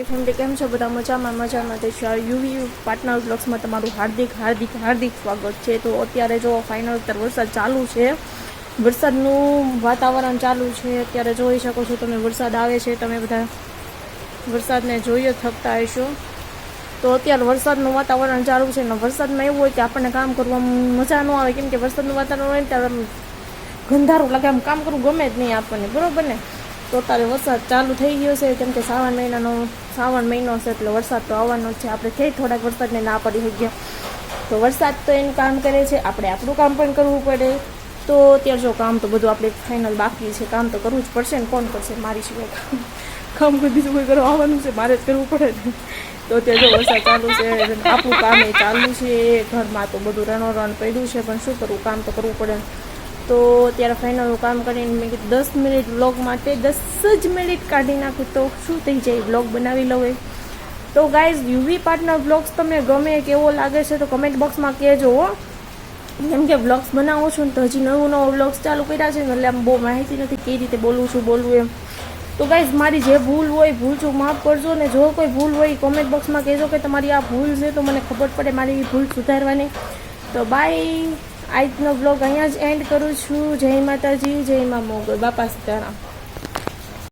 Family કેમ છો બધા? મજામાં તો યુવી પાર્ટનર બ્લોગ્સમાં તમારું હાર્દિક સ્વાગત છે. તો અત્યારે જો ફાઇનલ અત્યારે વરસાદ ચાલુ છે, વરસાદનું વાતાવરણ ચાલુ છે. અત્યારે જોઈ શકો છો તમે, વરસાદ આવે છે. તમે બધા વરસાદને જોઈએ થકતા હશો. તો અત્યારે વરસાદનું વાતાવરણ ચાલુ છે ને વરસાદમાં એવું હોય કે આપણને કામ કરવામાં મજા ન આવે, કેમ કે વરસાદનું વાતાવરણ હોય ને ત્યારે ગંધારું લાગે, આમ કામ કરવું ગમે જ નહીં આપણને, બરાબર ને? તો અત્યારે વરસાદ ચાલુ થઈ ગયો છે, કેમ કે શ્રાવણ મહિનો છે એટલે વરસાદ તો આવવાનો જ છે. આપણે ક્યાંય થોડાક વરસાદને ના પડી શકીએ, તો વરસાદ તો એનું કામ કરે છે, આપણે આપણું કામ પણ કરવું પડે. તો અત્યારે જો કામ તો બધું આપણે ફાઇનલ બાકી છે, કામ તો કરવું જ પડશે ને, કોણ કરશે મારી સિવાય કામ? કોઈ બીજું કોઈ કરવા આવવાનું છે, મારે જ કરવું પડે ને. તો અત્યારે જો વરસાદ ચાલુ છે, આપણું કામ એ ચાલુ છે, ઘરમાં તો બધું રણોરણ પડ્યું છે, પણ શું કરવું, કામ તો કરવું પડે. તો અત્યારે ફાઇનલ કામ કરીને મેં કીધું 10 મિનિટ વ્લોગ માટે 10 જ મિનિટ કાઢી નાખું તો શું થઈ જાય, વ્લોગ બનાવી લઉં. તો ગાઈઝ, યુવી પાર્ટનર વ્લોગ્સ તમને ગમે કેવો લાગે છે તો કમેન્ટ બોક્સમાં કહેજો હો. કેમ કે વ્લોગ્સ બનાવું છું ને તો હજી નવા વ્લોગ્સ ચાલુ કર્યા છે ને, એટલે આમ બહુ માહિતી નથી કઈ રીતે બોલવું એમ. તો ગાઈઝ, મારી જે ભૂલ હોય ભૂલ માફ કરજો ને, જો કોઈ ભૂલ હોય કમેન્ટ બોક્સમાં કહેજો કે તમારી આ ભૂલ છે, તો મને ખબર પડે મારી ભૂલ સુધારવાની. તો બાય, આજનો બ્લોગ અહીંયા જ એન્ડ કરું છું. જય માતાજી, જય મા મોગલ, બાપા સીતારામ.